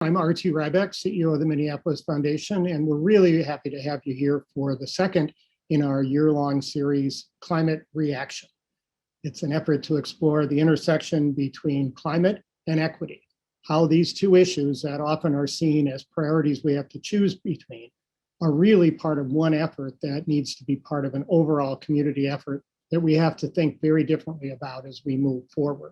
I'm R.T. Rybeck, CEO of the Minneapolis Foundation, and we're really happy to have you here for the second in our year-long series, Climate Reaction. It's an effort to explore the intersection between climate and equity, how these two issues that often are seen as priorities we have to choose between are really part of one effort that needs to be part of an overall community effort that we have to think very differently about as we move forward.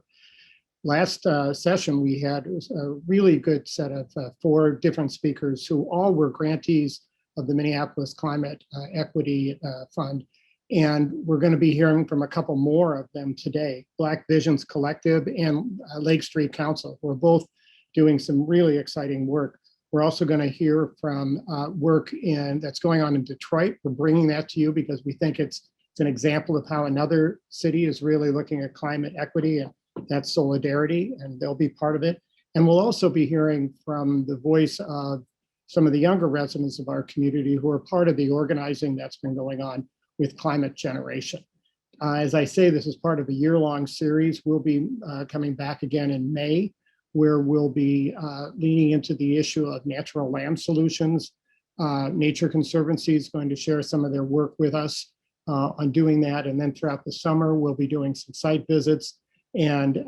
Last session, we had a really good set of 4 different speakers who all were grantees of the Minneapolis Climate Equity Fund. And we're going to be hearing from a couple more of them today, Black Visions Collective and Lake Street Council, who are both doing some really exciting work. We're also going to hear from work that's going on in Detroit. We're bringing that to you because we think it's an example of how another city is really looking at climate equity, and that's Soulardarity, and they'll be part of it. And we'll also be hearing from the voice of some of the younger residents of our community who are part of the organizing that's been going on with climate generation. As I say, this is part of a year-long series. We'll be coming back again in May, where we'll be leaning into the issue of natural land solutions. Nature Conservancy is going to share some of their work with us on doing that. And then throughout the summer, we'll be doing some site visits. And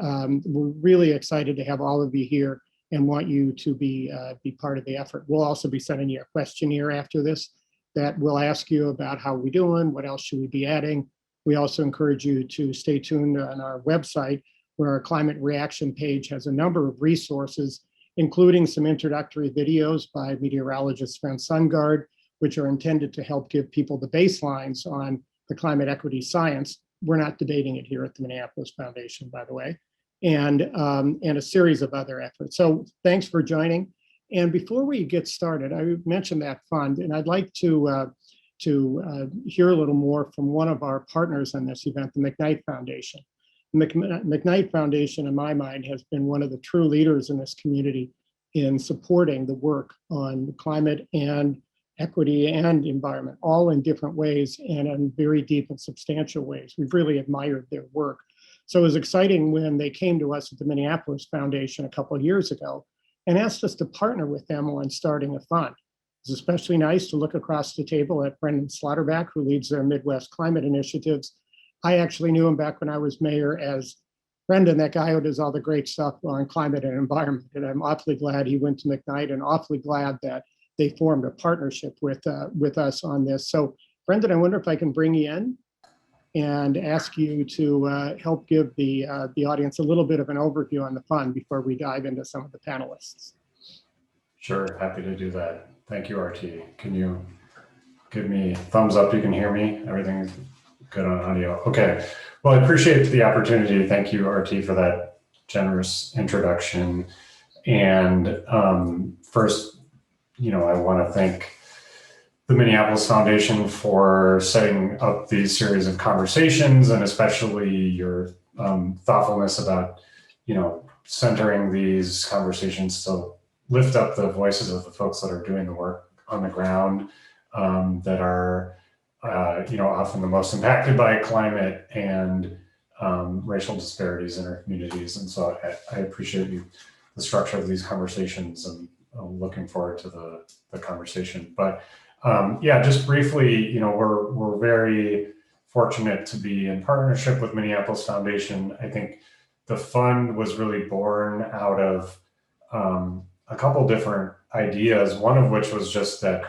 we're really excited to have all of you here and want you to be part of the effort. We'll also be sending you a questionnaire after this that will ask you about how we're doing, what else should we be adding. We also encourage you to stay tuned on our website, where our climate reaction page has a number of resources, including some introductory videos by meteorologist Sven Sundgaard, which are intended to help give people the baselines on the climate equity science. We're not debating it here at the Minneapolis Foundation, by the way, and a series of other efforts. So thanks for joining. And before we get started, I mentioned that fund, and I'd like to hear a little more from one of our partners in this event, the McKnight Foundation. The McKnight Foundation, in my mind, has been one of the true leaders in this community in supporting the work on climate and equity and environment, all in different ways and in very deep and substantial ways. We've really admired their work. So it was exciting when they came to us at the Minneapolis Foundation a couple of years ago and asked us to partner with them on starting a fund. It's especially nice to look across the table at Brendan Slaughterback, who leads their Midwest climate initiatives. I actually knew him back when I was mayor as Brendan, that guy who does all the great stuff on climate and environment. And I'm awfully glad he went to McKnight, and awfully glad that they formed a partnership with us on this. So Brendan, I wonder if I can bring you in and ask you to help give the audience a little bit of an overview on the fund before we dive into some of the panelists. Sure, happy to do that. Thank you, RT. Can you give me a thumbs up? You can hear me? Everything's good on audio. Okay. Well, I appreciate the opportunity. Thank you, RT, for that generous introduction. And first, I want to thank the Minneapolis Foundation for setting up these series of conversations, and especially your thoughtfulness about, centering these conversations to lift up the voices of the folks that are doing the work on the ground, that are, often the most impacted by climate and racial disparities in our communities. And so I appreciate the structure of these conversations, and I'm looking forward to the conversation. But just briefly, we're very fortunate to be in partnership with Minneapolis Foundation. I think the fund was really born out of a couple different ideas, one of which was just that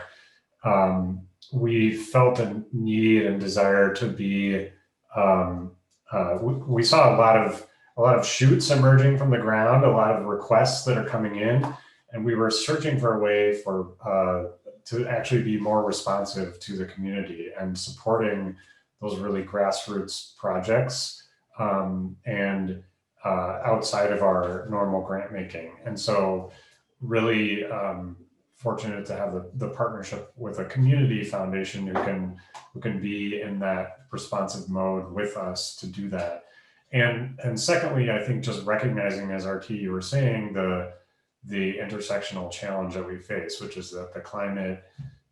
we felt a need and desire to be, we saw a lot of shoots emerging from the ground, a lot of requests that are coming in, and we were searching for a way to actually be more responsive to the community and supporting those really grassroots projects and outside of our normal grant making. And so really fortunate to have the partnership with a community foundation who can be in that responsive mode with us to do that. And secondly, I think just recognizing, as RT, you were saying, the intersectional challenge that we face, which is that the climate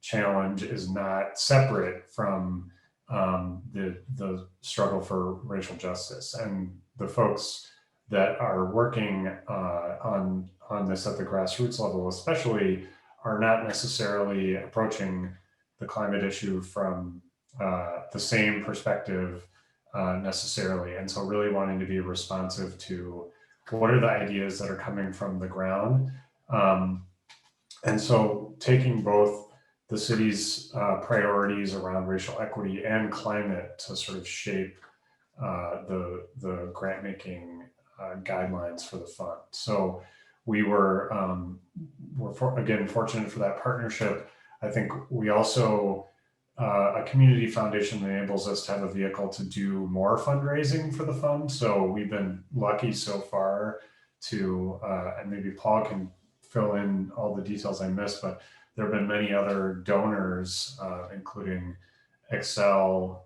challenge is not separate from the struggle for racial justice. And the folks that are working on this at the grassroots level, especially, are not necessarily approaching the climate issue from the same perspective necessarily. And so really wanting to be responsive to what are the ideas that are coming from the ground. And so taking both the city's priorities around racial equity and climate to sort of shape the grant making guidelines for the fund. So we're again fortunate for that partnership. I think we also a community foundation enables us to have a vehicle to do more fundraising for the fund. So we've been lucky so far to, and maybe Paul can fill in all the details I missed, but there have been many other donors, including Excel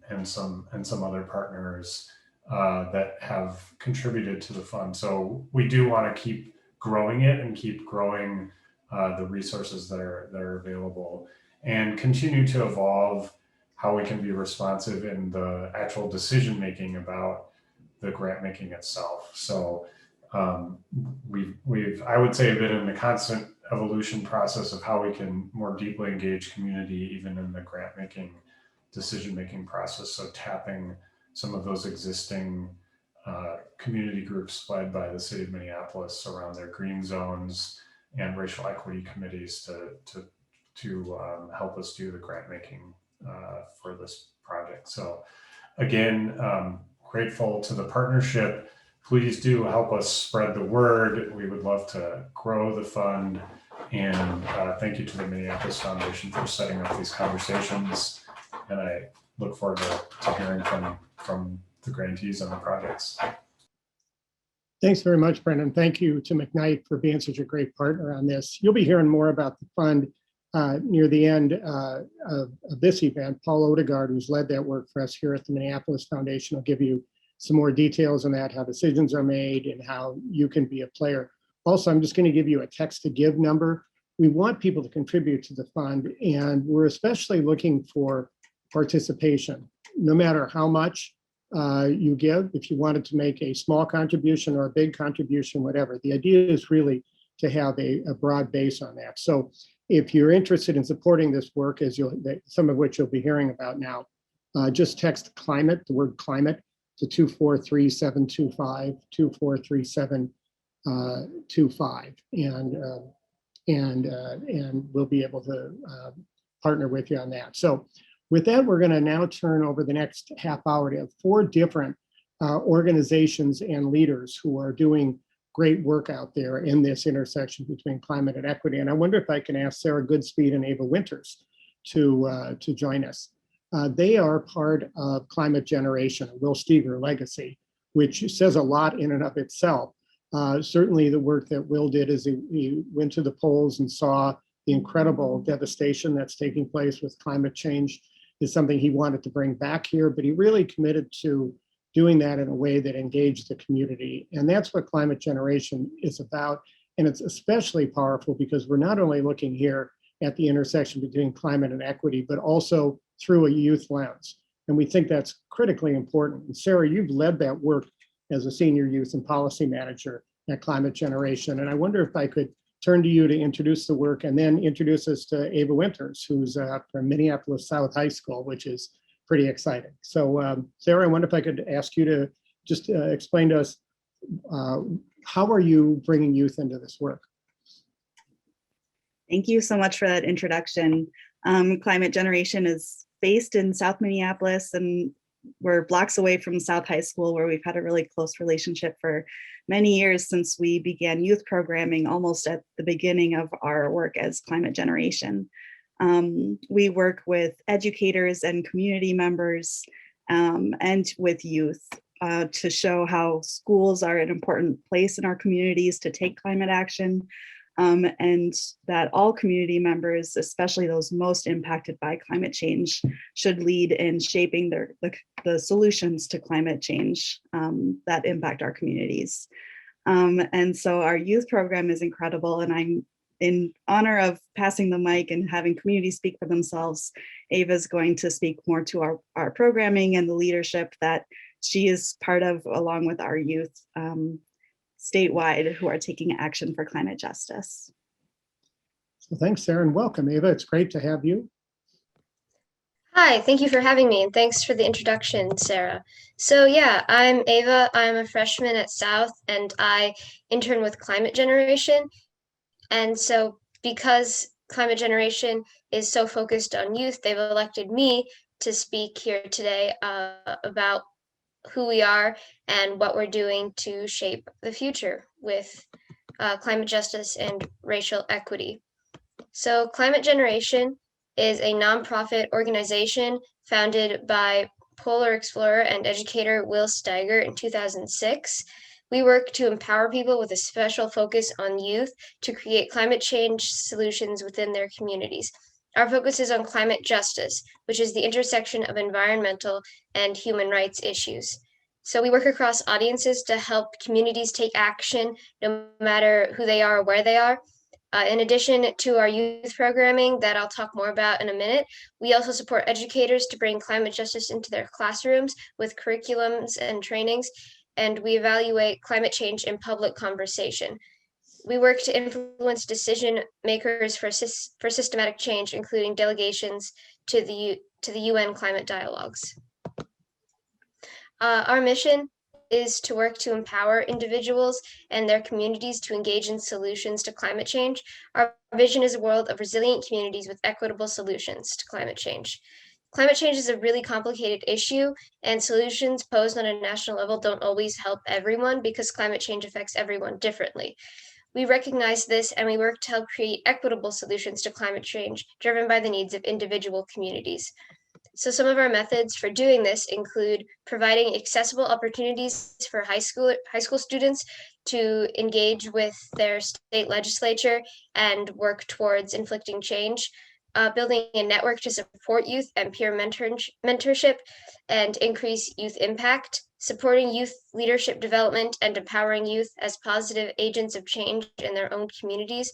and some other partners that have contributed to the fund. So we do want to keep growing it and keep growing the resources that are available, and continue to evolve how we can be responsive in the actual decision making about the grant making itself. So we've I would say been in the constant evolution process of how we can more deeply engage community even in the grant making decision making process. So tapping some of those existing community groups led by the city of Minneapolis around their green zones and racial equity committees to help us do the grant making for this project. So again, grateful to the partnership. Please do help us spread the word. We would love to grow the fund. And thank you to the Minneapolis Foundation for setting up these conversations. And I look forward to hearing from the grantees on the projects. Thanks very much, Brendan. Thank you to McKnight for being such a great partner on this. You'll be hearing more about the fund near the end of this event. Paul Odegaard, who's led that work for us here at the Minneapolis Foundation, will give you some more details on that, how decisions are made and how you can be a player. Also, I'm just going to give you a text to give number. We want people to contribute to the fund, and we're especially looking for participation. No matter how much you give, if you wanted to make a small contribution or a big contribution, whatever. The idea is really to have a broad base on that. So if you're interested in supporting this work, some of which you'll be hearing about now, just text climate, the word climate, to 243-725, 243-725, and we'll be able to partner with you on that. So with that, we're going to now turn over the next half hour to 4 different organizations and leaders who are doing great work out there in this intersection between climate and equity. And I wonder if I can ask Sarah Goodspeed and Ava Winters to join us. They are part of Climate Generation, a Will Steger legacy, which says a lot in and of itself. Certainly the work that Will did is he went to the polls and saw the incredible devastation that's taking place with climate change is something he wanted to bring back here, but he really committed to doing that in a way that engaged the community. And that's what Climate Generation is about. And it's especially powerful because we're not only looking here at the intersection between climate and equity, but also through a youth lens. And we think that's critically important. And Sarah, you've led that work as a senior youth and policy manager at Climate Generation. And I wonder if I could turn to you to introduce the work and then introduce us to Ava Winters, who's from Minneapolis South High School, which is pretty exciting. So Sarah, I wonder if I could ask you to just explain to us, how are you bringing youth into this work? Thank you so much for that introduction. Climate Generation is based in South Minneapolis, and we're blocks away from South High School, where we've had a really close relationship for many years since we began youth programming almost at the beginning of our work as Climate Generation. We work with educators and community members and with youth to show how schools are an important place in our communities to take climate action, and that all community members, especially those most impacted by climate change, should lead in shaping the solutions to climate change that impact our communities. And so our youth program is incredible, and I'm in honor of passing the mic and having community speak for themselves. Ava is going to speak more to our programming and the leadership that she is part of, along with our youth statewide who are taking action for climate justice. So thanks, Sarah, and welcome, Ava. It's great to have you. Hi, thank you for having me, and thanks for the introduction, Sarah. So yeah, I'm Ava. I'm a freshman at South, and I intern with Climate Generation. And so because Climate Generation is so focused on youth, they've elected me to speak here today about who we are and what we're doing to shape the future with climate justice and racial equity. So Climate Generation is a nonprofit organization founded by polar explorer and educator Will Steiger in 2006. We work to empower people with a special focus on youth to create climate change solutions within their communities. Our focus is on climate justice, which is the intersection of environmental and human rights issues. So we work across audiences to help communities take action no matter who they are or where they are. In addition to our youth programming that I'll talk more about in a minute, we also support educators to bring climate justice into their classrooms with curriculums and trainings, and we evaluate climate change in public conversation. We work to influence decision makers for systematic change, including delegations to the UN climate dialogues. Our mission is to work to empower individuals and their communities to engage in solutions to climate change. Our vision is a world of resilient communities with equitable solutions to climate change. Climate change is a really complicated issue, and solutions posed on a national level don't always help everyone because climate change affects everyone differently. We recognize this and we work to help create equitable solutions to climate change driven by the needs of individual communities. So some of our methods for doing this include providing accessible opportunities for high school students to engage with their state legislature and work towards inflicting change, building a network to support youth and peer mentorship and increase youth impact, supporting youth leadership development and empowering youth as positive agents of change in their own communities,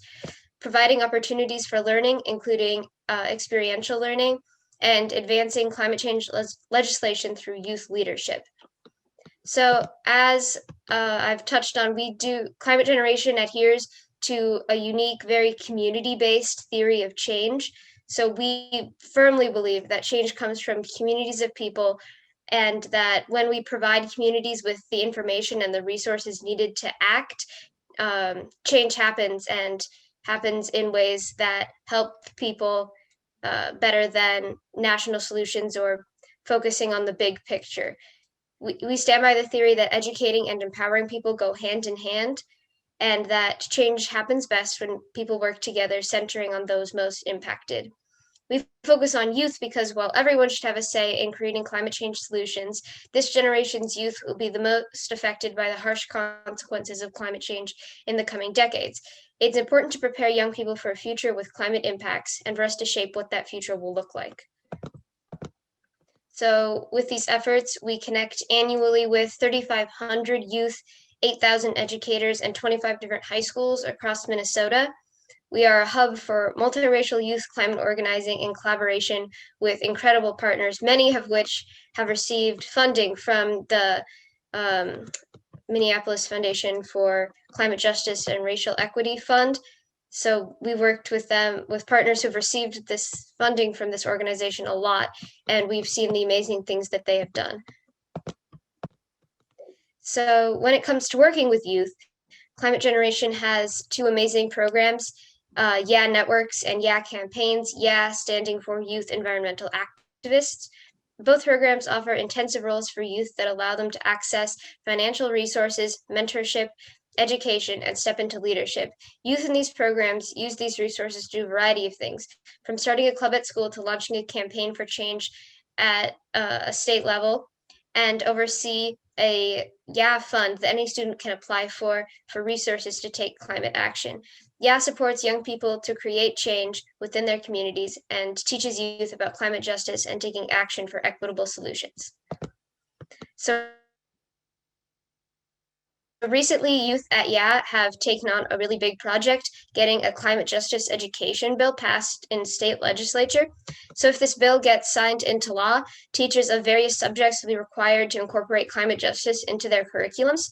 providing opportunities for learning, including experiential learning, and advancing climate change legislation through youth leadership. So as I've touched on, Climate Generation adheres to a unique, very community-based theory of change. So we firmly believe that change comes from communities of people, and that when we provide communities with the information and the resources needed to act, change happens, and happens in ways that help people better than national solutions or focusing on the big picture. We stand by the theory that educating and empowering people go hand in hand, and that change happens best when people work together, centering on those most impacted. We focus on youth because while everyone should have a say in creating climate change solutions, this generation's youth will be the most affected by the harsh consequences of climate change in the coming decades. It's important to prepare young people for a future with climate impacts and for us to shape what that future will look like. So with these efforts, we connect annually with 3,500 youth, 8,000 educators, and 25 different high schools across Minnesota. We are a hub for multiracial youth climate organizing in collaboration with incredible partners, many of which have received funding from the McKnight Foundation for Climate Justice and Racial Equity Fund. So we worked with them, with partners who've received this funding from this organization a lot, and we've seen the amazing things that they have done. So when it comes to working with youth, Climate Generation has two amazing programs, YEAH Networks and YEAH Campaigns, YEAH standing for Youth Environmental Activists. Both programs offer intensive roles for youth that allow them to access financial resources, mentorship, education, and step into leadership. Youth in these programs use these resources to do a variety of things, from starting a club at school to launching a campaign for change at a state level, and oversee a YEAH fund that any student can apply for resources to take climate action. YEAH supports young people to create change within their communities and teaches youth about climate justice and taking action for equitable solutions. So recently, youth at YA have taken on a really big project, getting a climate justice education bill passed in state legislature. So if this bill gets signed into law, teachers of various subjects will be required to incorporate climate justice into their curriculums.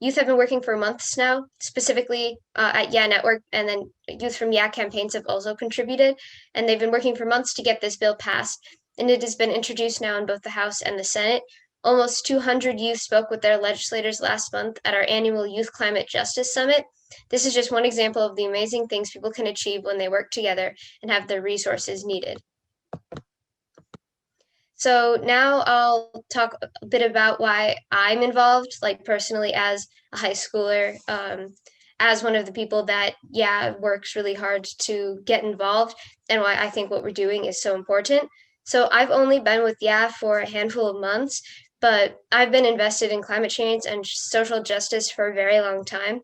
Youth have been working for months now, specifically at YA Network, and then youth from YA campaigns have also contributed, and they've been working for months to get this bill passed, and it has been introduced now in both the House and the Senate. Almost 200 youth spoke with their legislators last month at our annual Youth Climate Justice Summit. This is just one example of the amazing things people can achieve when they work together and have the resources needed. So now I'll talk a bit about why I'm involved, like personally as a high schooler, as one of the people that, works really hard to get involved, and why I think what we're doing is so important. So I've only been with for a handful of months, but I've been invested in climate change and social justice for a very long time.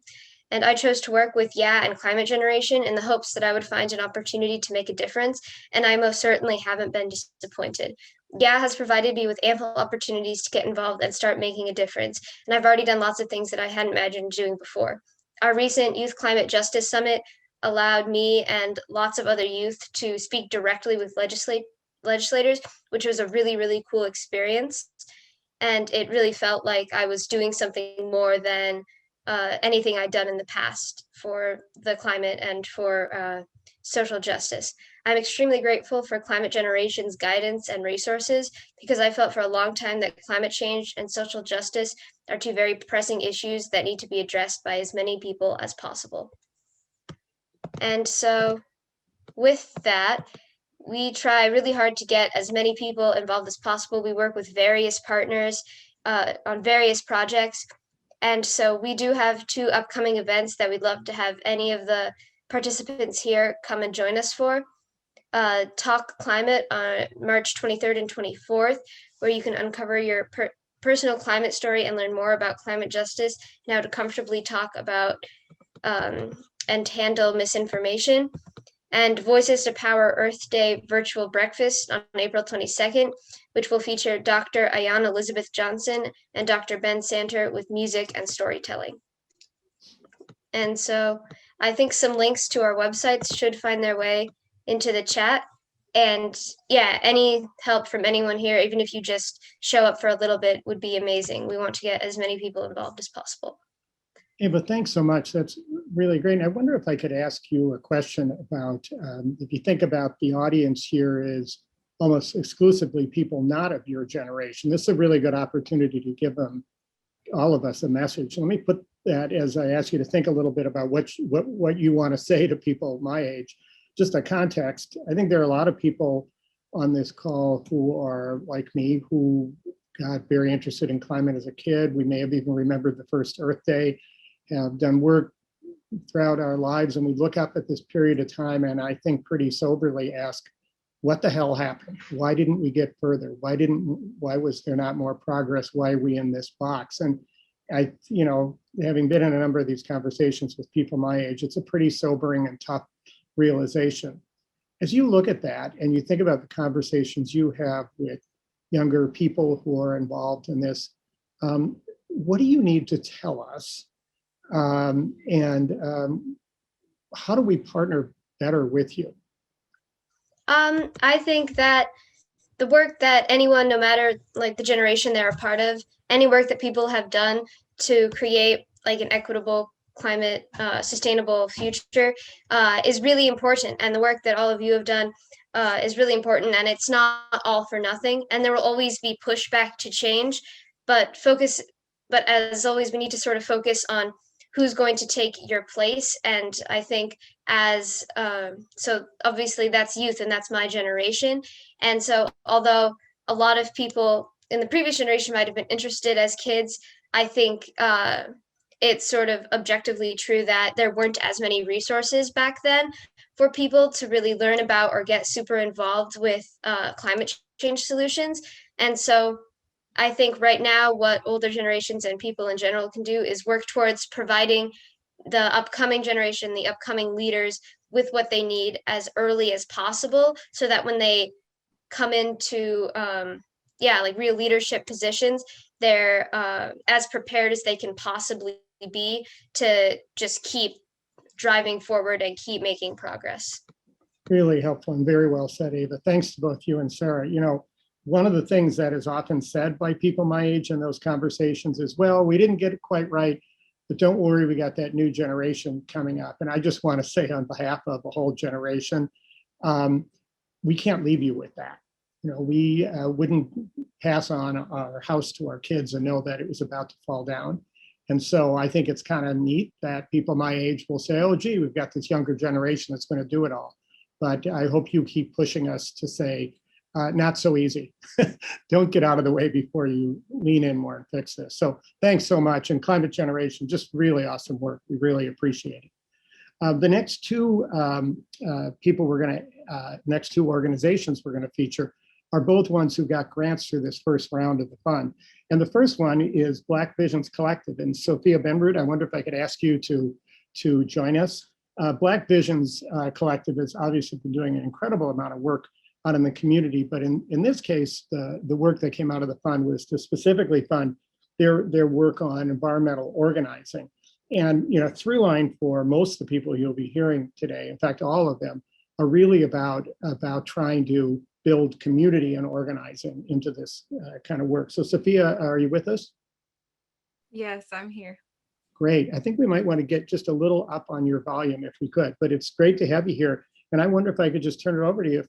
And I chose to work with and Climate Generation in the hopes that I would find an opportunity to make a difference. And I most certainly haven't been disappointed. Has provided me with ample opportunities to get involved and start making a difference. And I've already done lots of things that I hadn't imagined doing before. Our recent Youth Climate Justice Summit allowed me and lots of other youth to speak directly with legislators, which was a really, really cool experience. And it really felt like I was doing something more than anything I'd done in the past for the climate and for social justice. I'm extremely grateful for Climate Generation's guidance and resources, because I felt for a long time that climate change and social justice are two very pressing issues that need to be addressed by as many people as possible. And so with that, we try really hard to get as many people involved as possible. We work with various partners on various projects. And so we do have 2 upcoming events that we'd love to have any of the participants here come and join us for. Talk Climate on March 23rd and 24th, where you can uncover your personal climate story and learn more about climate justice and how to comfortably talk about and handle misinformation. And Voices to Power Earth Day virtual breakfast on April 22nd, which will feature Dr. Ayan Elizabeth Johnson and Dr. Ben Santer with music and storytelling. And so I think some links to our websites should find their way into the chat. And any help from anyone here, even if you just show up for a little bit, would be amazing. We want to get as many people involved as possible. Ava, thanks so much. That's really great. And I wonder if I could ask you a question about, if you think about the audience here is almost exclusively people not of your generation. This is a really good opportunity to give them, all of us, a message. Let me put that as I ask you to think a little bit about what you want to say to people my age. Just a context, I think there are a lot of people on this call who are like me, who got very interested in climate as a kid. We may have even remembered the first Earth Day, have done work throughout our lives, and we look up at this period of time and I think pretty soberly ask, what the hell happened? Why didn't we get further? Why was there not more progress? Why are we in this box? And I, having been in a number of these conversations with people my age, it's a pretty sobering and tough realization. As you look at that and you think about the conversations you have with younger people who are involved in this, what do you need to tell us? And how do we partner better with you? I think that the work that anyone, no matter like the generation they're a part of, any work that people have done to create like an equitable climate sustainable future is really important. And the work that all of you have done is really important, and it's not all for nothing. And there will always be pushback to change, but as always, we need to sort of focus on who's going to take your place. And I think so obviously that's youth, and that's my generation. And so although a lot of people in the previous generation might have been interested as kids, I think it's sort of objectively true that there weren't as many resources back then for people to really learn about or get super involved with climate change solutions. And so I think right now what older generations and people in general can do is work towards providing the upcoming generation, the upcoming leaders, with what they need as early as possible, so that when they come into like real leadership positions, they're as prepared as they can possibly be to just keep driving forward and keep making progress. Really helpful and very well said, Ava. Thanks to both you and Sarah. You know, one of the things that is often said by people my age in those conversations is, well, we didn't get it quite right, but don't worry, we got that new generation coming up. And I just want to say on behalf of the whole generation, we can't leave you with that. You know, we wouldn't pass on our house to our kids and know that it was about to fall down. And so I think it's kind of neat that people my age will say, oh, gee, we've got this younger generation that's going to do it all. But I hope you keep pushing us to say, not so easy. Don't get out of the way before you lean in more and fix this. So thanks so much. And Climate Generation, just really awesome work. We really appreciate it. The next two next two organizations we're going to feature are both ones who got grants through this first round of the fund. And the first one is Black Visions Collective. And Sophia Benroot, I wonder if I could ask you to join us. Black Visions Collective has obviously been doing an incredible amount of work out in the community, but in this case, the work that came out of the fund was to specifically fund their work on environmental organizing. And you know, through line for most of the people you'll be hearing today, in fact, all of them, are really about trying to build community and organizing into this kind of work. So Sophia, are you with us? Yes, I'm here. Great. I think we might want to get just a little up on your volume if we could, but it's great to have you here. And I wonder if I could just turn it over to you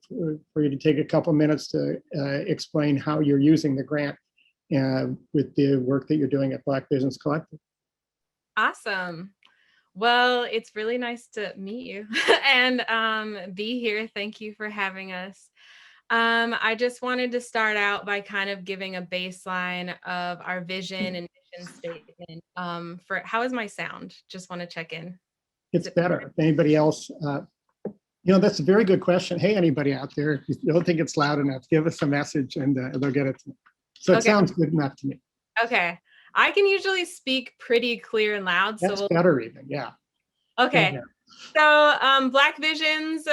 for you to take a couple minutes to explain how you're using the grant with the work that you're doing at Black Visions Collective. Awesome. Well, it's really nice to meet you and be here. Thank you for having us. I just wanted to start out by kind of giving a baseline of our vision and mission statement. For how is my sound? Just want to check in. It's better. If anybody else, you know, that's a very good question. Hey, anybody out there, if you don't think it's loud enough, give us a message and they'll get it to me. So it sounds good enough to me. Okay. I can usually speak pretty clear and loud. That's better even, yeah. Okay. So Black Visions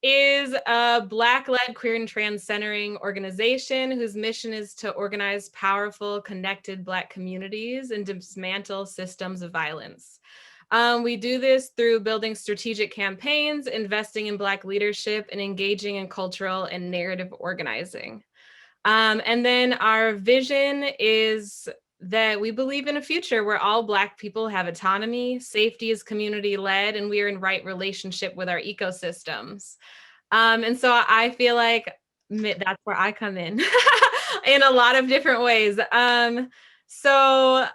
is a Black-led queer and trans-centering organization whose mission is to organize powerful, connected Black communities and dismantle systems of violence. We do this through building strategic campaigns, investing in Black leadership, and engaging in cultural and narrative organizing. And then our vision is that we believe in a future where all Black people have autonomy, safety is community-led, and we are in right relationship with our ecosystems. And so I feel like that's where I come in in a lot of different ways. So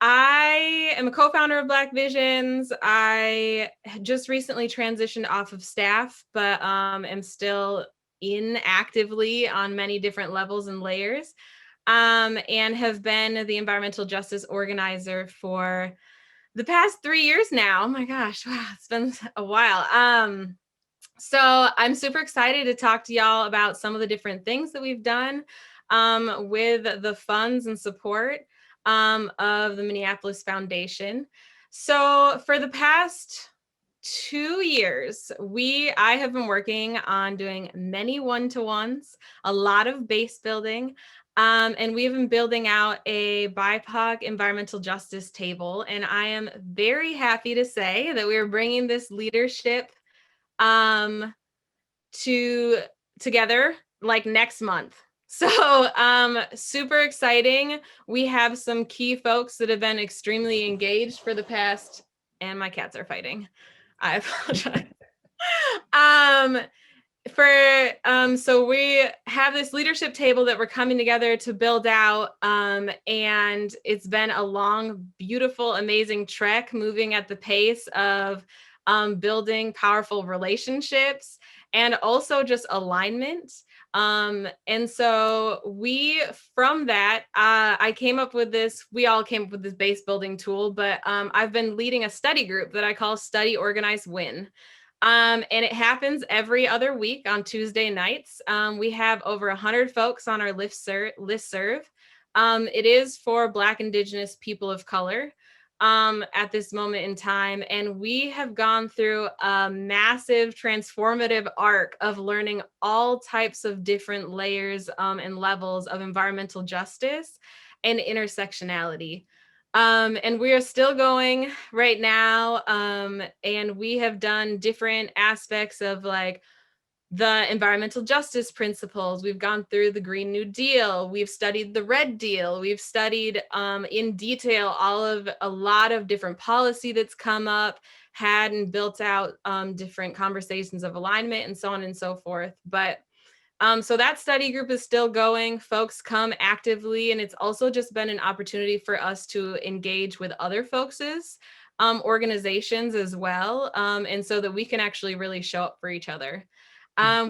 I am a co-founder of Black Visions. I just recently transitioned off of staff, but am still in actively on many different levels and layers, and have been the environmental justice organizer for the past 3 years now. Oh my gosh, wow, it's been a while. So I'm super excited to talk to y'all about some of the different things that we've done with the funds and support of the Minneapolis Foundation. So for the past 2 years, I have been working on doing many one-to-ones, a lot of base building, and we've been building out a BIPOC environmental justice table. And I am very happy to say that we are bringing this leadership together like next month. So super exciting. We have some key folks that have been extremely engaged for the past, and my cats are fighting. I apologize. So we have this leadership table that we're coming together to build out, and it's been a long, beautiful, amazing trek, moving at the pace of building powerful relationships and also just alignment. And so from that, I came up with this, we all came up with this base building tool, but I've been leading a study group that I call Study, Organize, Win. And it happens every other week on Tuesday nights. We have over 100 folks on our listserv. It is for Black, Indigenous, people of color at this moment in time. And we have gone through a massive transformative arc of learning all types of different layers and levels of environmental justice and intersectionality. And we are still going right now. And we have done different aspects of like the environmental justice principles. We've gone through the Green New Deal. We've studied the Red Deal. We've studied in detail a lot of different policy that's come up, had and built out different conversations of alignment and so on and so forth. But so that study group is still going. Folks come actively, and it's also just been an opportunity for us to engage with other folks' organizations as well, and so that we can actually really show up for each other.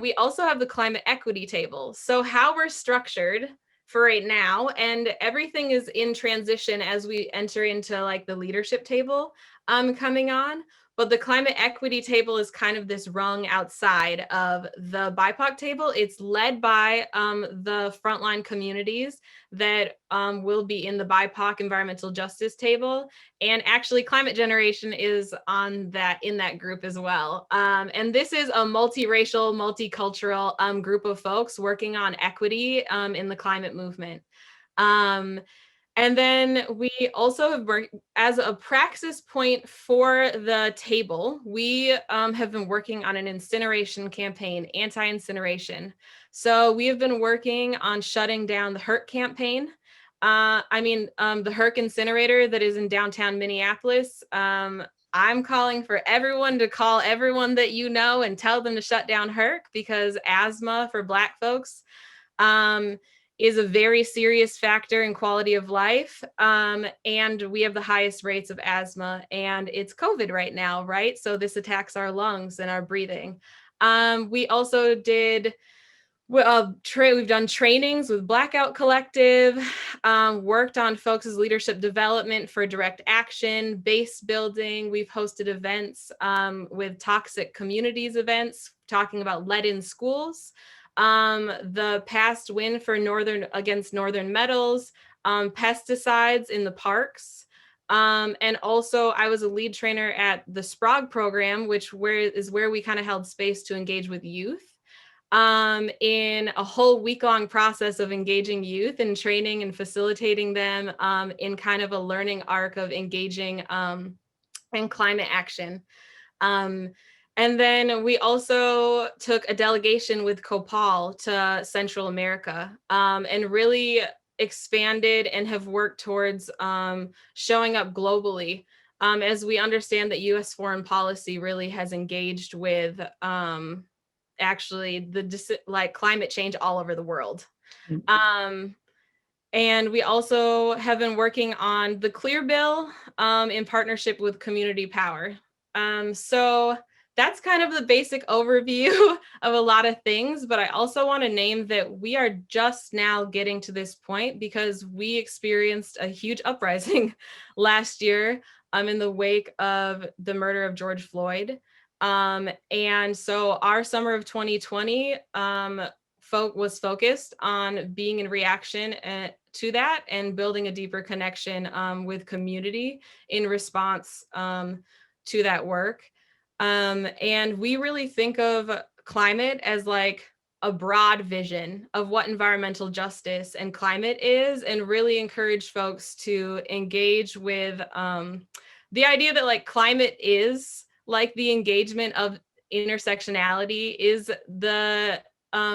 We also have the climate equity table. So how we're structured for right now, and everything is in transition as we enter into like the leadership table coming on. But the climate equity table is kind of this rung outside of the BIPOC table. It's led by the frontline communities that will be in the BIPOC environmental justice table. And actually Climate Generation is on that, in that group as well. And this is a multiracial, multicultural group of folks working on equity in the climate movement. And then we also have worked as a praxis point for the table. We have been working on an incineration campaign, anti-incineration. So we have been working on shutting down the HERC campaign. The HERC incinerator that is in downtown Minneapolis. I'm calling for everyone to call everyone that you know and tell them to shut down HERC, because asthma for Black folks is a very serious factor in quality of life. And we have the highest rates of asthma, and it's COVID right now, right? So this attacks our lungs and our breathing. We also we've done trainings with Blackout Collective, worked on folks' leadership development for direct action, base building. We've hosted events with Toxic Communities events, talking about lead in schools. The past win for against Northern Metals, pesticides in the parks. And also I was a lead trainer at the SPROG program, which is where we kind of held space to engage with youth in a whole week-long process of engaging youth and training and facilitating them in kind of a learning arc of engaging in climate action. And then we also took a delegation with Copal to Central America and really expanded and have worked towards showing up globally as we understand that US foreign policy really has engaged with actually climate change all over the world. And we also have been working on the Clear Bill in partnership with Community Power. So that's kind of the basic overview of a lot of things, but I also want to name that we are just now getting to this point because we experienced a huge uprising last year in the wake of the murder of George Floyd. And so our summer of 2020 was focused on being in reaction to that and building a deeper connection with community in response to that work. And we really think of climate as like a broad vision of what environmental justice and climate is, and really encourage folks to engage with the idea that like climate is like the engagement of intersectionality is the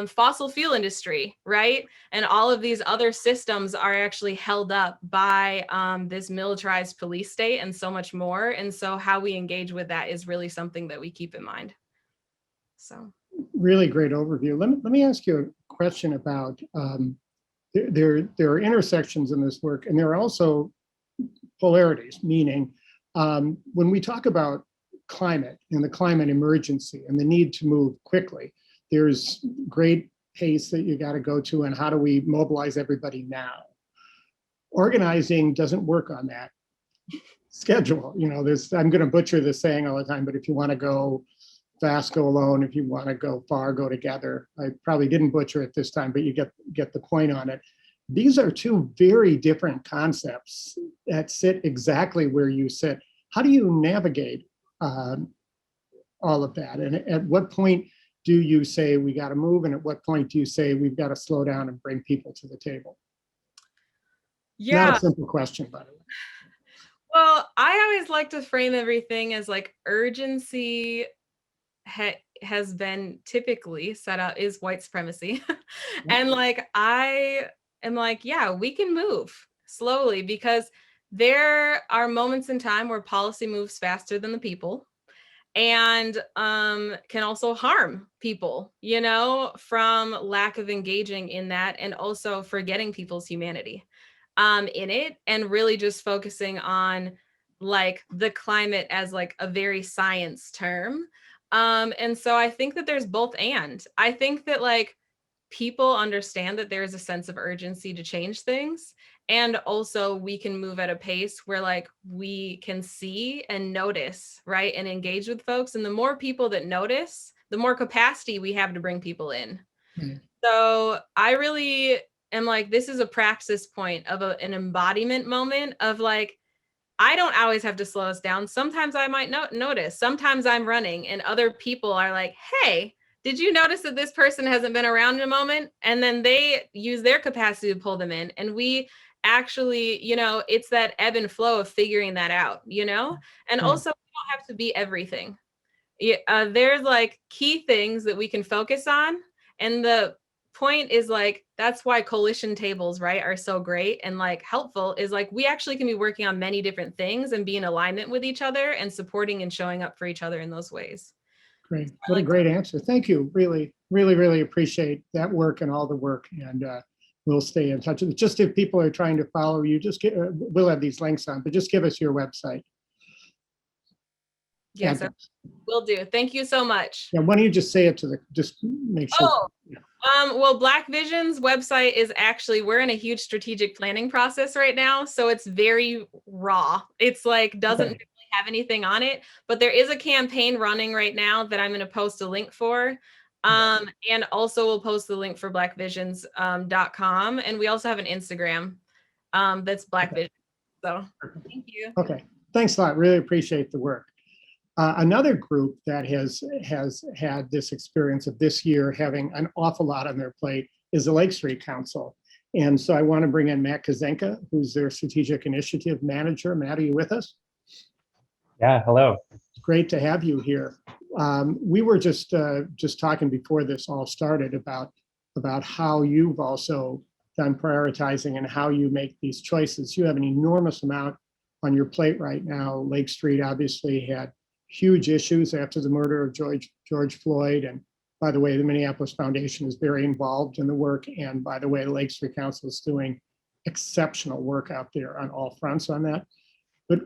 fossil fuel industry, right? And all of these other systems are actually held up by this militarized police state and so much more. And so how we engage with that is really something that we keep in mind. So. Really great overview. Let me ask you a question about, there are intersections in this work, and there are also polarities, meaning when we talk about climate and the climate emergency and the need to move quickly, there's great pace that you got to go to, and how do we mobilize everybody now? Organizing doesn't work on that schedule. You know, I'm going to butcher this saying all the time, but if you want to go fast, go alone. If you want to go far, go together. I probably didn't butcher it this time, but you get the point on it. These are two very different concepts that sit exactly where you sit. How do you navigate all of that? And at what point do you say we got to move? And at what point do you say we've got to slow down and bring people to the table? Yeah. Not a simple question, by the way. Well, I always like to frame everything as like urgency has been typically set out is white supremacy. And like I am like, yeah, we can move slowly because there are moments in time where policy moves faster than the people and can also harm people, you know, from lack of engaging in that and also forgetting people's humanity in it and really just focusing on like the climate as like a very science term. And so I think that there's both and I think that like people understand that there is a sense of urgency to change things. And also we can move at a pace where like we can see and notice, right? And engage with folks. And the more people that notice, the more capacity we have to bring people in. Mm. So I really am like, this is a praxis point of an embodiment moment of like, I don't always have to slow us down. Sometimes I might notice. Sometimes I'm running and other people are like, hey, did you notice that this person hasn't been around in a moment? And then they use their capacity to pull them in. And we actually, you know, it's that ebb and flow of figuring that out, you know? And Right. also, we don't have to be everything. There's like key things that we can focus on. And the point is like, that's why coalition tables, right, are so great and like helpful is like, we actually can be working on many different things and be in alignment with each other and supporting and showing up for each other in those ways. Great. What a great answer. Thank you. Really, really, really appreciate that work and all the work. And we'll stay in touch. Just if people are trying to follow you, just we'll have these links on, but just give us your website. Yes, will do. Thank you so much. Yeah, why don't you just say it to just make sure. Oh, well, Black Vision's website is actually, we're in a huge strategic planning process right now. So it's very raw. It's like, doesn't really have anything on it, but there is a campaign running right now that I'm going to post a link for. And also we'll post the link for blackvisions.com. And we also have an Instagram that's Black Vision. So thank you. Okay, thanks a lot. Really appreciate the work. Another group that has had this experience of this year having an awful lot on their plate is the Lake Street Council. And so I want to bring in Matt Kazenka, who's their strategic initiative manager. Matt, are you with us? Yeah, hello. Great to have you here. We were just talking before this all started about how you've also done prioritizing and how you make these choices. You have an enormous amount on your plate right now. Lake Street obviously had huge issues after the murder of George Floyd. And by the way, the Minneapolis Foundation is very involved in the work. And by the way, the Lake Street Council is doing exceptional work out there on all fronts on that. But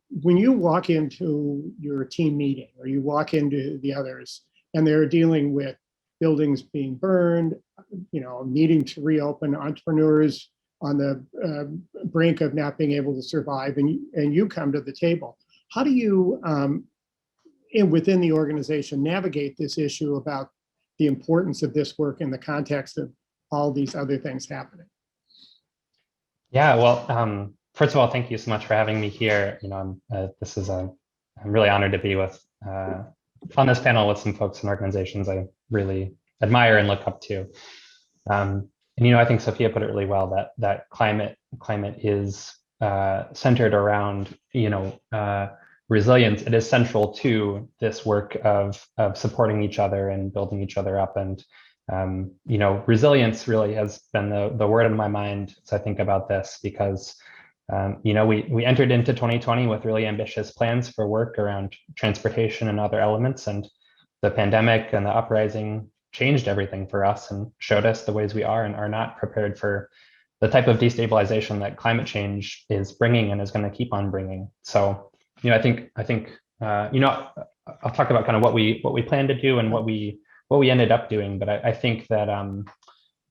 when you walk into your team meeting or you walk into the others and they're dealing with buildings being burned, you know, needing to reopen, entrepreneurs on the brink of not being able to survive, and you come to the table, how do you, within the organization, navigate this issue about the importance of this work in the context of all these other things happening? Yeah, well, first of all, thank you so much for having me here. You know, I'm really honored to be with on this panel with some folks and organizations I really admire and look up to. And you know, I think Sophia put it really well that climate is centered around, you know, resilience. It is central to this work of supporting each other and building each other up. And you know, resilience really has been the word in my mind as I think about this, because you know, we entered into 2020 with really ambitious plans for work around transportation and other elements, and the pandemic and the uprising changed everything for us and showed us the ways we are and are not prepared for the type of destabilization that climate change is bringing and is going to keep on bringing. So, you know, I think you know, I'll talk about kind of what we plan to do and what we ended up doing, but I think that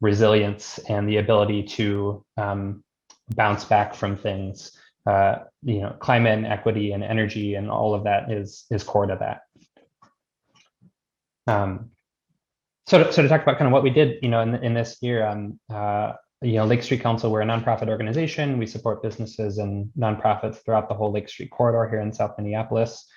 resilience and the ability to bounce back from things, you know, climate and equity and energy and all of that is core to that. So to talk about kind of what we did, you know, in this year, you know, Lake Street Council, we're a nonprofit organization. We support businesses and nonprofits throughout the whole Lake Street corridor here in South Minneapolis.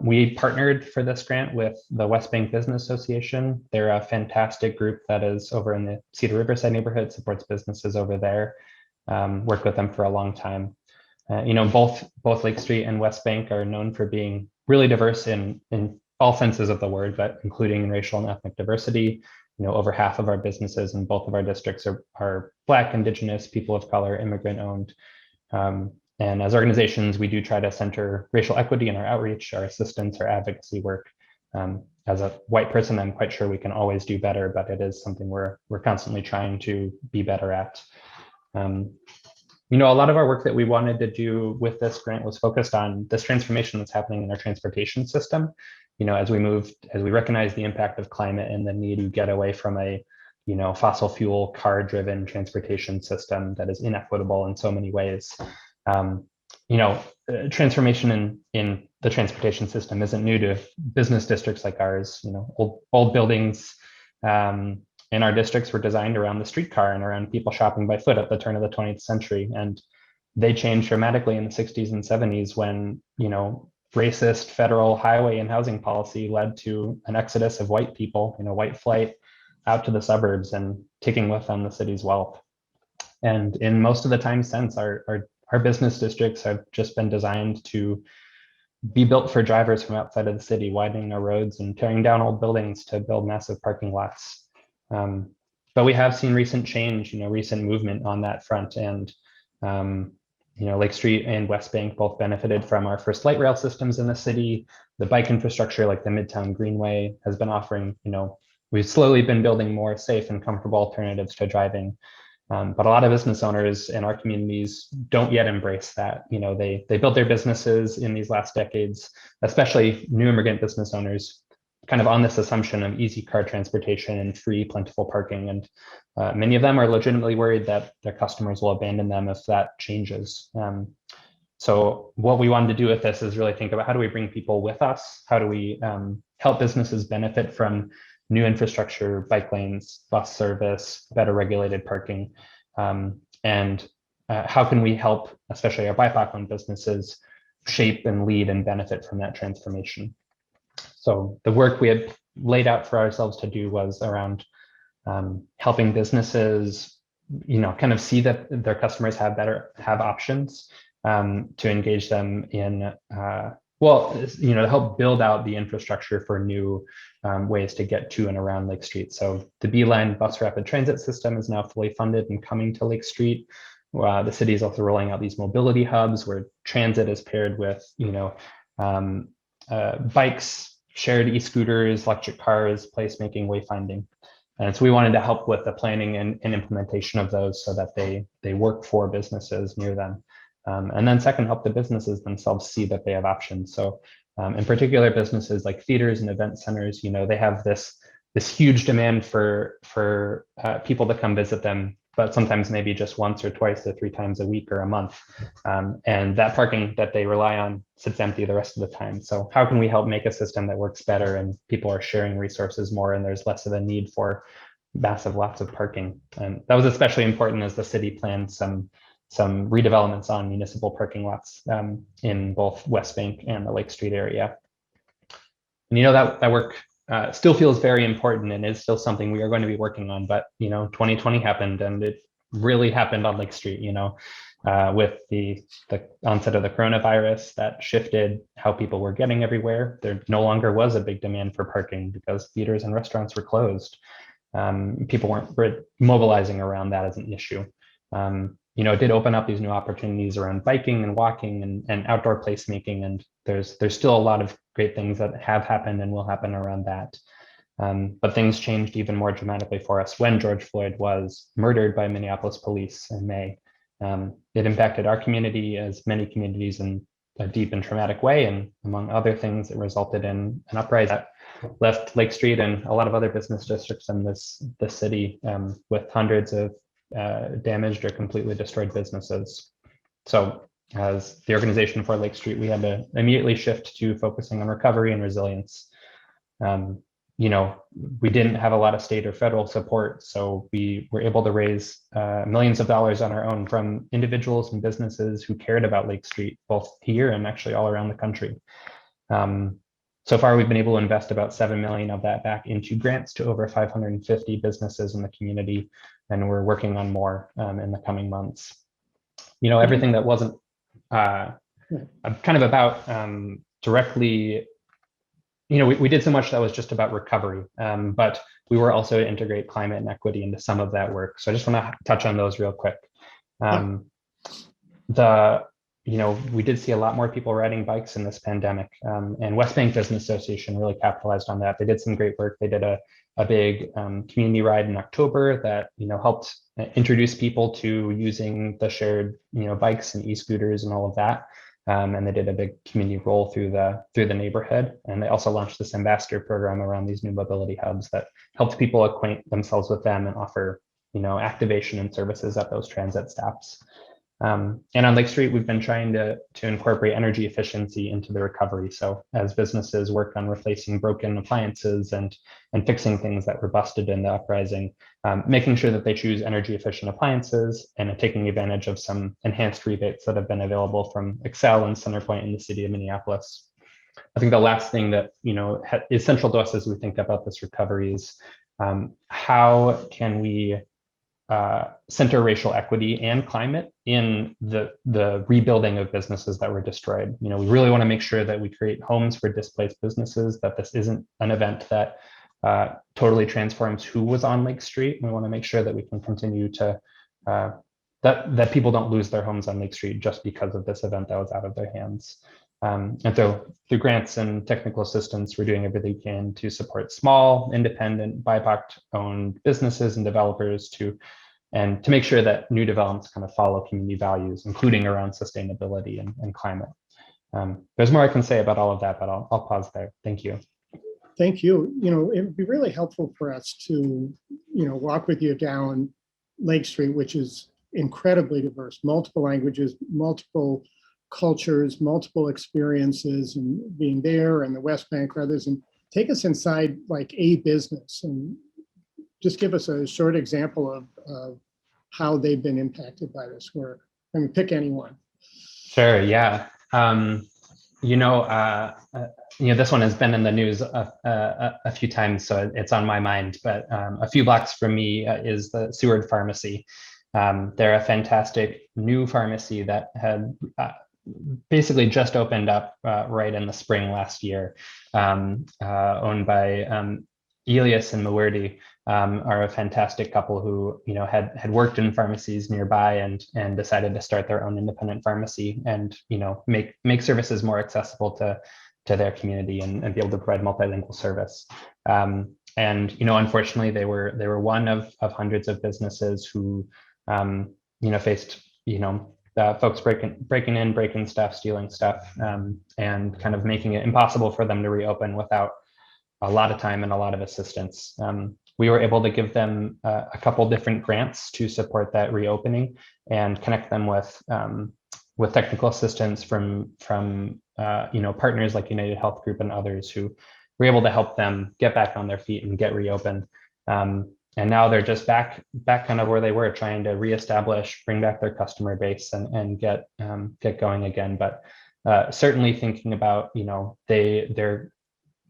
We partnered for this grant with the West Bank Business Association. They're a fantastic group that is over in the Cedar Riverside neighborhood, supports businesses over there. Worked with them for a long time. Both Lake Street and West Bank are known for being really diverse in all senses of the word, but including racial and ethnic diversity. Over half of our businesses in both of our districts are Black, Indigenous, people of color, immigrant owned. And as organizations, we do try to center racial equity in our outreach, our assistance, our advocacy work. As a white person, I'm quite sure we can always do better, but it is something we're constantly trying to be better at. A lot of our work that we wanted to do with this grant was focused on this transformation that's happening in our transportation system. As we recognize the impact of climate and the need to get away from a, fossil fuel car-driven transportation system that is inequitable in so many ways. Transformation in the transportation system isn't new to business districts like ours. Old buildings in our districts were designed around the streetcar and around people shopping by foot at the turn of the 20th century. And they changed dramatically in the 60s and 70s when, racist federal highway and housing policy led to an exodus of white people, white flight out to the suburbs and taking with them the city's wealth. And in most of the time since, our business districts have just been designed to be built for drivers from outside of the city, widening our roads and tearing down old buildings to build massive parking lots. But we have seen recent change, recent movement on that front. And, Lake Street and West Bank both benefited from our first light rail systems in the city. The bike infrastructure like the Midtown Greenway has been offering, we've slowly been building more safe and comfortable alternatives to driving. But a lot of business owners in our communities don't yet embrace that. They built their businesses in these last decades, especially new immigrant business owners, kind of on this assumption of easy car transportation and free, plentiful parking. And many of them are legitimately worried that their customers will abandon them if that changes. So what we wanted to do with this is really think about how do we bring people with us? How do we help businesses benefit from new infrastructure, bike lanes, bus service, better regulated parking? And how can we help, especially our BIPOC-owned businesses, shape and lead and benefit from that transformation? So the work we had laid out for ourselves to do was around helping businesses, kind of see that their customers have options to engage them in, to help build out the infrastructure for new ways to get to and around Lake Street. So the B-Line bus rapid transit system is now fully funded and coming to Lake Street. The city is also rolling out these mobility hubs where transit is paired with, bikes, shared e-scooters, electric cars, placemaking, wayfinding. And so we wanted to help with the planning and implementation of those so that they work for businesses near them. And then second, help the businesses themselves see that they have options. So in particular, businesses like theaters and event centers, they have this huge demand for people to come visit them, but sometimes maybe just once or twice or 3 times a week or a month. And that parking that they rely on sits empty the rest of the time. So how can we help make a system that works better and people are sharing resources more and there's less of a need for massive lots of parking? And that was especially important as the city planned some redevelopments on municipal parking lots in both West Bank and the Lake Street area. And that work still feels very important and is still something we are going to be working on. But 2020 happened, and it really happened on Lake Street. With the onset of the coronavirus, that shifted how people were getting everywhere. There no longer was a big demand for parking because theaters and restaurants were closed. People weren't mobilizing around that as an issue. It did open up these new opportunities around biking and walking and outdoor placemaking. And there's still a lot of great things that have happened and will happen around that. But things changed even more dramatically for us when George Floyd was murdered by Minneapolis police in May. It impacted our community as many communities in a deep and traumatic way. And among other things, it resulted in an uprising that left Lake Street and a lot of other business districts in this city with hundreds of damaged or completely destroyed businesses. So as the organization for Lake Street, we had to immediately shift to focusing on recovery and resilience. We didn't have a lot of state or federal support, so we were able to raise millions of dollars on our own from individuals and businesses who cared about Lake Street, both here and actually all around the country. So far, we've been able to invest about $7 million of that back into grants to over 550 businesses in the community, and we're working on more in the coming months. Everything that wasn't kind of about directly, we did so much that was just about recovery, but we were also to integrate climate and equity into some of that work. So I just want to touch on those real quick. We did see a lot more people riding bikes in this pandemic, and West Bank Business Association really capitalized on that. They did some great work. They did a big community ride in October that helped introduce people to using the shared bikes and e-scooters and all of that. And they did a big community roll through the neighborhood. And they also launched this ambassador program around these new mobility hubs that helped people acquaint themselves with them and offer activation and services at those transit stops. And on Lake Street, we've been trying to incorporate energy efficiency into the recovery. So as businesses work on replacing broken appliances and fixing things that were busted in the uprising, making sure that they choose energy efficient appliances and taking advantage of some enhanced rebates that have been available from Excel and Centerpoint in the city of Minneapolis. I think the last thing that is central to us as we think about this recovery is how can we center racial equity and climate in the rebuilding of businesses that were destroyed. We really want to make sure that we create homes for displaced businesses, that this isn't an event that totally transforms who was on Lake Street. We want to make sure that we can continue to, that people don't lose their homes on Lake Street just because of this event that was out of their hands. And so through grants and technical assistance, we're doing everything we can to support small, independent, BIPOC-owned businesses and developers to make sure that new developments kind of follow community values, including around sustainability and climate. There's more I can say about all of that, but I'll pause there. Thank you. Thank you. It would be really helpful for us to, walk with you down Lake Street, which is incredibly diverse, multiple languages, multiple cultures, multiple experiences, and being there and the West Bank or others, and take us inside like a business and just give us a short example of how they've been impacted by this work. I mean, pick anyone. Sure, yeah. This one has been in the news a few times, so it's on my mind, but a few blocks from me is the Seward Pharmacy. They're a fantastic new pharmacy that had basically just opened up right in the spring last year, owned by Elias and Mawerdi, are a fantastic couple who had worked in pharmacies nearby and decided to start their own independent pharmacy and make services more accessible to their community and be able to provide multilingual service. And unfortunately, they were one of hundreds of businesses who faced folks breaking stuff, stealing stuff, and kind of making it impossible for them to reopen without a lot of time and a lot of assistance. We were able to give them a couple different grants to support that reopening and connect them with technical assistance from partners like United Health Group and others who were able to help them get back on their feet and get reopened. And now they're just back kind of where they were, trying to reestablish, bring back their customer base and get going again. But certainly thinking about,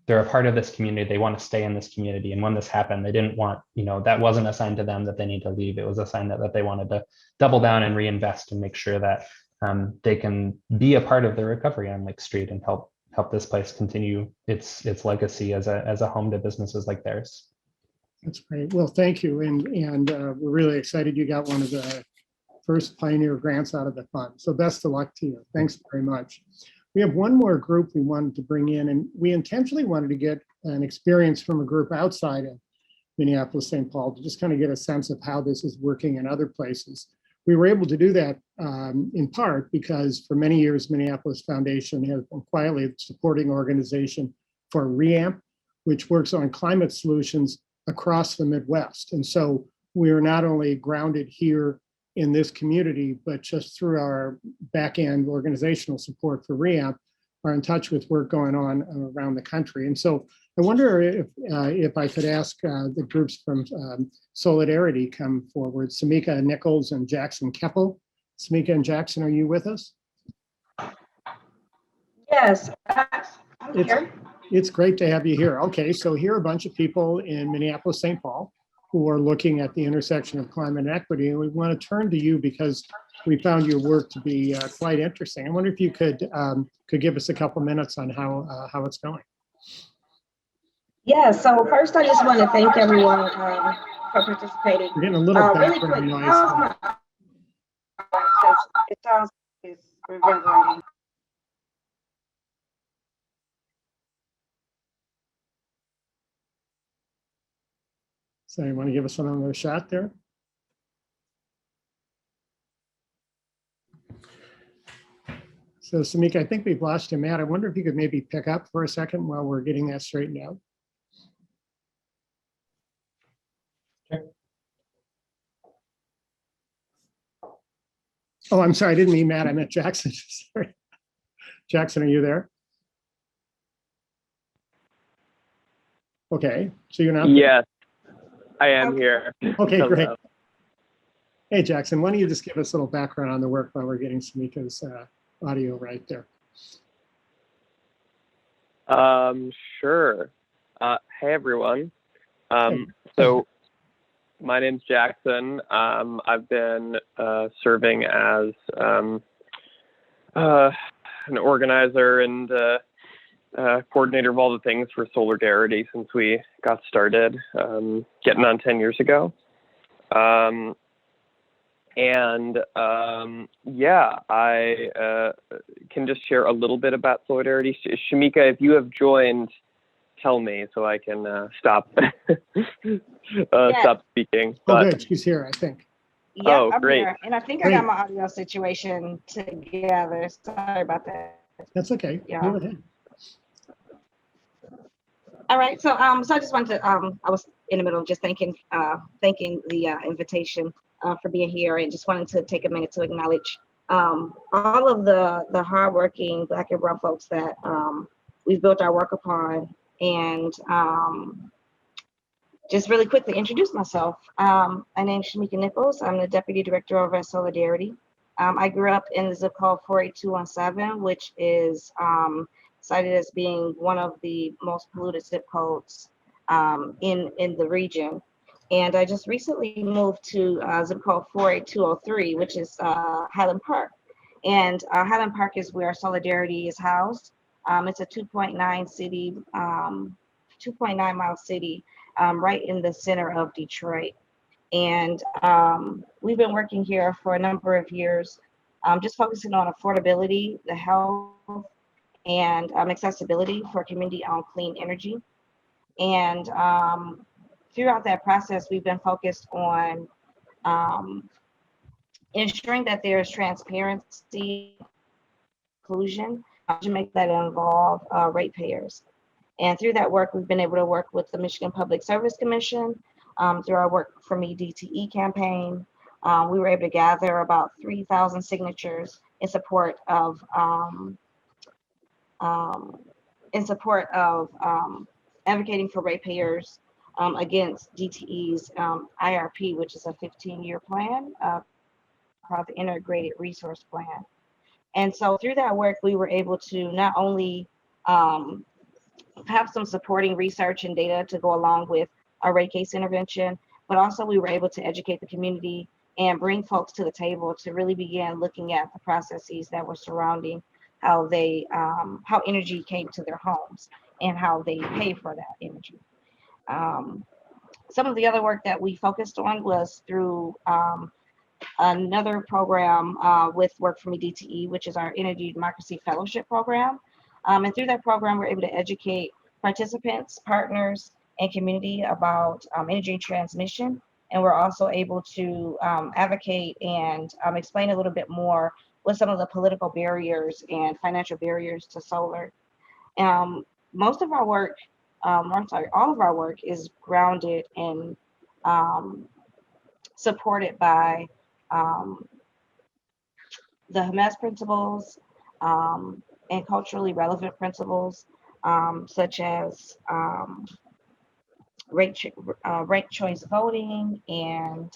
they're a part of this community. They want to stay in this community. And when this happened, they didn't want, that wasn't a sign to them that they need to leave. It was a sign that they wanted to double down and reinvest and make sure that they can be a part of the recovery on Lake Street and help this place continue its legacy as a home to businesses like theirs. That's great. Well, thank you. And we're really excited you got one of the first Pioneer grants out of the fund. So best of luck to you. Thanks very much. We have one more group we wanted to bring in, and we intentionally wanted to get an experience from a group outside of Minneapolis, St. Paul, to just kind of get a sense of how this is working in other places. We were able to do that in part because for many years, Minneapolis Foundation has been quietly the supporting organization for REAMP, which works on climate solutions across the Midwest. And so we are not only grounded here in this community, but just through our back-end organizational support for REAMP, are in touch with work going on around the country. And so I wonder if I could ask the groups from Soulardarity come forward, Samika Nichols and Jackson Keppel. Samika and Jackson, are you with us? Yes, I'm here. It's great to have you here. Okay, so here are a bunch of people in Minneapolis, St. Paul, who are looking at the intersection of climate and equity. And we want to turn to you because we found your work to be quite interesting. I wonder if you could give us a couple minutes on how it's going. Yeah, so first I just want to thank everyone for participating. We're getting a little Really background quick, noise. how's my it sounds like it's reverberating. So you want to give us another shot there? So Samika, I think we've lost you, Matt. I wonder if you could maybe pick up for a second while we're getting that straightened out. Sure. Oh, I'm sorry. I didn't mean Matt. I meant Jackson. Sorry. Jackson, are you there? Okay, so you're not there? Yes, I am here. Okay, Hello. great. Hey, Jackson, why don't you just give us a little background on the work while we're getting Samika's audio right there. Sure. Hey, everyone. So my name's Jackson. I've been serving as an organizer and coordinator of all the things for Soulardarity since we got started, getting on 10 years ago. Yeah, I can just share a little bit about Soulardarity. Shamika, if you have joined, tell me so I can stop stop speaking. Oh, good. She's here, I think. Yeah, Oh, I'm great. here. And I think I got my audio situation together. Sorry about that. That's okay. Yeah. Go ahead. All right. So so I just wanted to I was in the middle of just thanking the invitation for being here, and just wanted to take a minute to acknowledge all of the hardworking Black and Brown folks that we've built our work upon, and just really quickly introduce myself. My name is Shamika Nichols. I'm the Deputy Director over at Soulardarity. I grew up in the zip code 48217, which is cited as being one of the most polluted zip codes in the region. And I just recently moved to zip code 48203, which is Highland Park. And Highland Park is where Soulardarity is housed. It's a 2.9 city, 2.9 mile city, right in the center of Detroit. And we've been working here for a number of years, just focusing on affordability, the health, and accessibility for community-owned clean energy. And throughout that process, we've been focused on ensuring that there's transparency, inclusion, to make that involve ratepayers. And through that work, we've been able to work with the Michigan Public Service Commission, through our Work For Me DTE campaign. We were able to gather about 3,000 signatures in support of advocating for ratepayers against DTE's IRP, which is a 15-year plan called the Integrated Resource Plan. And so through that work, we were able to not only have some supporting research and data to go along with our rate case intervention, but also we were able to educate the community and bring folks to the table to really begin looking at the processes that were surrounding how they how energy came to their homes and how they pay for that energy. Some of the other work that we focused on was through another program with Work For Me DTE, which is our Energy Democracy Fellowship Program. And through that program, we're able to educate participants, partners, and community about energy transmission. And we're also able to advocate and explain a little bit more what some of the political barriers and financial barriers to solar. Most of our work, all of our work is grounded in supported by the HMS principles and culturally relevant principles, such as ranked choice voting and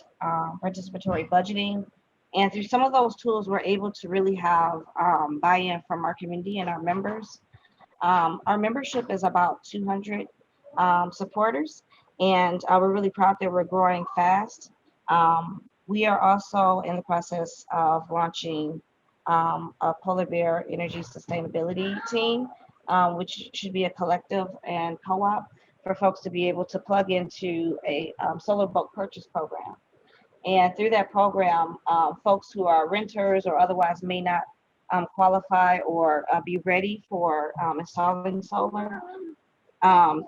participatory budgeting. And through some of those tools, we're able to really have buy-in from our community and our members. Our membership is about 200 supporters, and we're really proud that we're growing fast. We are also in the process of launching a polar bear energy sustainability team, which should be a collective and co-op for folks to be able to plug into a solar bulk purchase program. And through that program, folks who are renters or otherwise may not qualify or be ready for installing solar,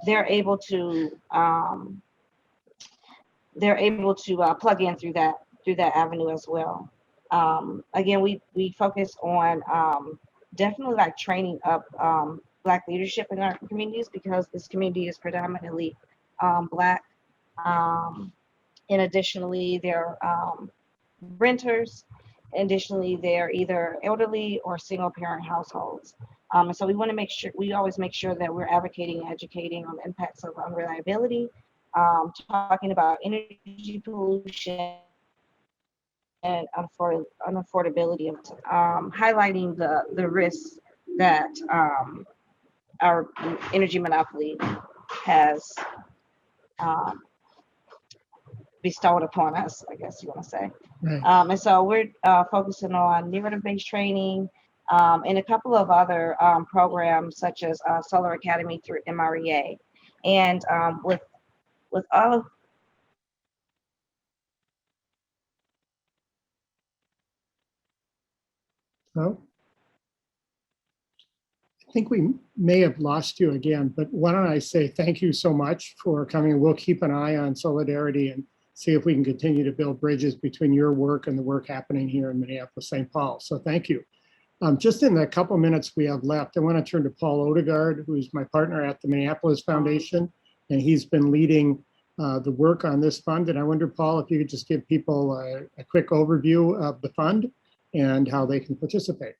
they're able to plug in through that avenue as well. Again, we focus on definitely like training up Black leadership in our communities, because this community is predominantly Black. And additionally, they're renters. Additionally, they're either elderly or single parent households. And so we want to make sure, we always make sure that we're advocating and educating on the impacts of unreliability, talking about energy pollution and unaffordability, highlighting the risks that our energy monopoly has bestowed upon us, I guess you want to say. Right. And so we're focusing on narrative-based training and a couple of other programs such as Solar Academy through MREA. And with all of So I think we may have lost you again, but why don't I say thank you so much for coming. We'll keep an eye on Soulardarity and see if we can continue to build bridges between your work and the work happening here in Minneapolis, St. Paul. So thank you. Just in the couple minutes we have left, I want to turn to Paul Odegaard, who's my partner at the McKnight Foundation, and he's been leading the work on this fund. And I wonder, Paul, if you could just give people a quick overview of the fund and how they can participate.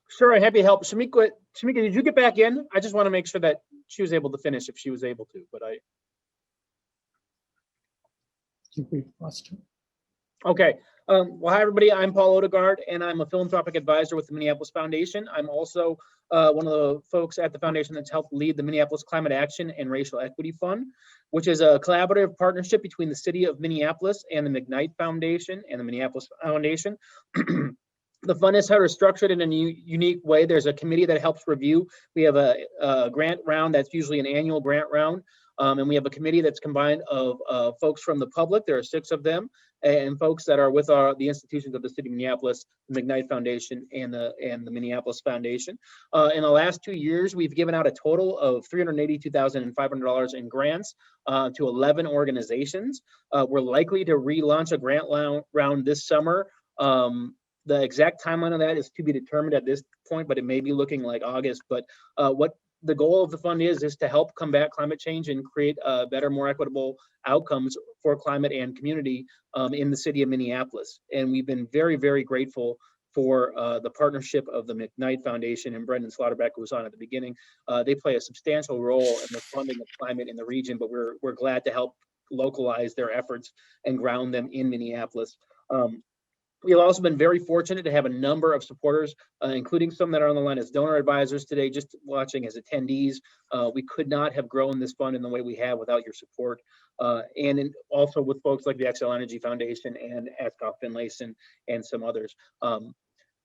Sure, I'm happy to help. Shamika, did you get back in? I just want to make sure that she was able to finish if she was able to, but I think we've lost her. Okay. Well, hi, everybody. I'm Paul Odegaard, and I'm a philanthropic advisor with the Minneapolis Foundation. I'm also one of the folks at the foundation that's helped lead the Minneapolis Climate Action and Racial Equity Fund, which is a collaborative partnership between the city of Minneapolis and the McKnight Foundation and the Minneapolis Foundation. The fund is structured in a unique way. There's a committee that helps review. We have a grant round that's usually an annual grant round. And we have a committee that's combined of folks from the public. There are 6 of them, and folks that are with the institutions of the city of Minneapolis, the McKnight Foundation, and the Minneapolis Foundation. In the last 2 years, we've given out a total of $382,500 in grants to 11 organizations. We're likely to relaunch a grant round this summer. The exact timeline of that is to be determined at this point, but it may be looking like August. But what the goal of the fund is to help combat climate change and create better, more equitable outcomes for climate and community in the city of Minneapolis. And we've been very, very grateful for the partnership of the McKnight Foundation and Brendan Slaughterbeck, who was on at the beginning. They play a substantial role in the funding of climate in the region, but we're glad to help localize their efforts and ground them in Minneapolis. We have also been very fortunate to have a number of supporters, including some that are on the line as donor advisors today, just watching as attendees. We could not have grown this fund in the way we have without your support. And also with folks like the Xcel Energy Foundation and Ascoff Finlayson and some others.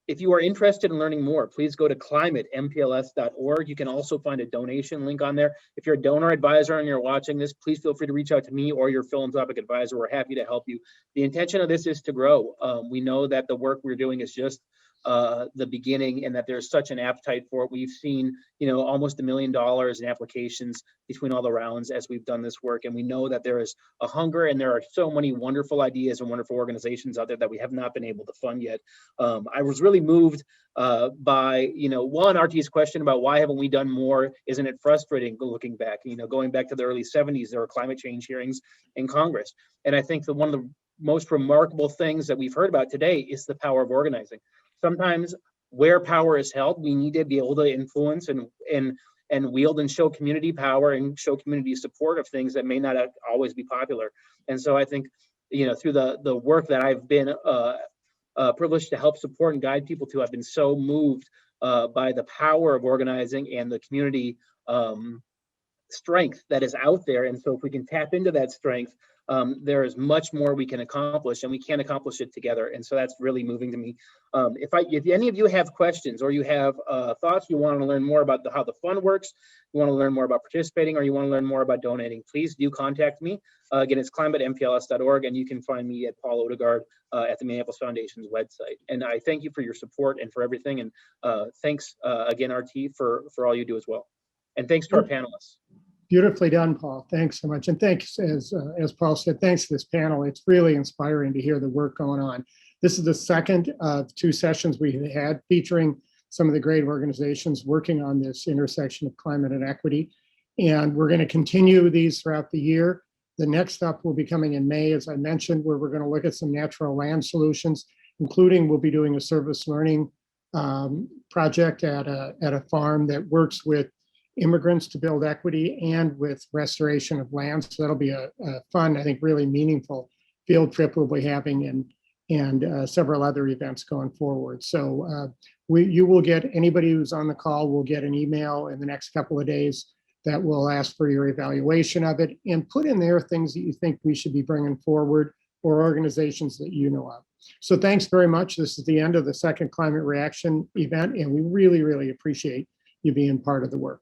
If you are interested in learning more, please go to climatempls.org. You can also find a donation link on there. If you're a donor advisor and you're watching this, please feel free to reach out to me or your philanthropic advisor. We're happy to help you. The intention of this is to grow. We know that the work we're doing is just the beginning and that there's such an appetite for it. We've seen, almost $1 million in applications between all the rounds as we've done this work. And we know that there is a hunger and there are so many wonderful ideas and wonderful organizations out there that we have not been able to fund yet. I was really moved by, one, RT's question about why haven't we done more? Isn't it frustrating looking back? Going back to the early 70s, there were climate change hearings in Congress. And I think that one of the most remarkable things that we've heard about today is the power of organizing. Sometimes where power is held, we need to be able to influence and wield and show community power and show community support of things that may not always be popular. And so I think, through the work that I've been privileged to help support and guide people to, I've been so moved by the power of organizing and the community strength that is out there. And so if we can tap into that strength, there is much more we can accomplish, and we can accomplish it together. And so that's really moving to me. If any of you have questions, or you have thoughts, you want to learn more about how the fund works, you want to learn more about participating, or you want to learn more about donating, please do contact me. Again, it's climate@mpls.org, and you can find me at Paul Odegaard at the Minneapolis Foundation's website. And I thank you for your support and for everything. And thanks again, RT, for all you do as well. And thanks to our panelists. Beautifully done, Paul. Thanks so much. And thanks, as Paul said, thanks to this panel. It's really inspiring to hear the work going on. This is the second of 2 sessions we had featuring some of the great organizations working on this intersection of climate and equity. And we're going to continue these throughout the year. The next up will be coming in May, as I mentioned, where we're going to look at some natural land solutions, including we'll be doing a service learning project at a farm that works with immigrants to build equity and with restoration of land. So that'll be a fun, I think, really meaningful field trip we'll be having, and several other events going forward. So you will get, anybody who's on the call will get an email in the next couple of days that will ask for your evaluation of it, and put in there things that you think we should be bringing forward, or organizations that you know of. So thanks very much. This is the end of the second Climate Reaction event, and we really, really appreciate you being part of the work.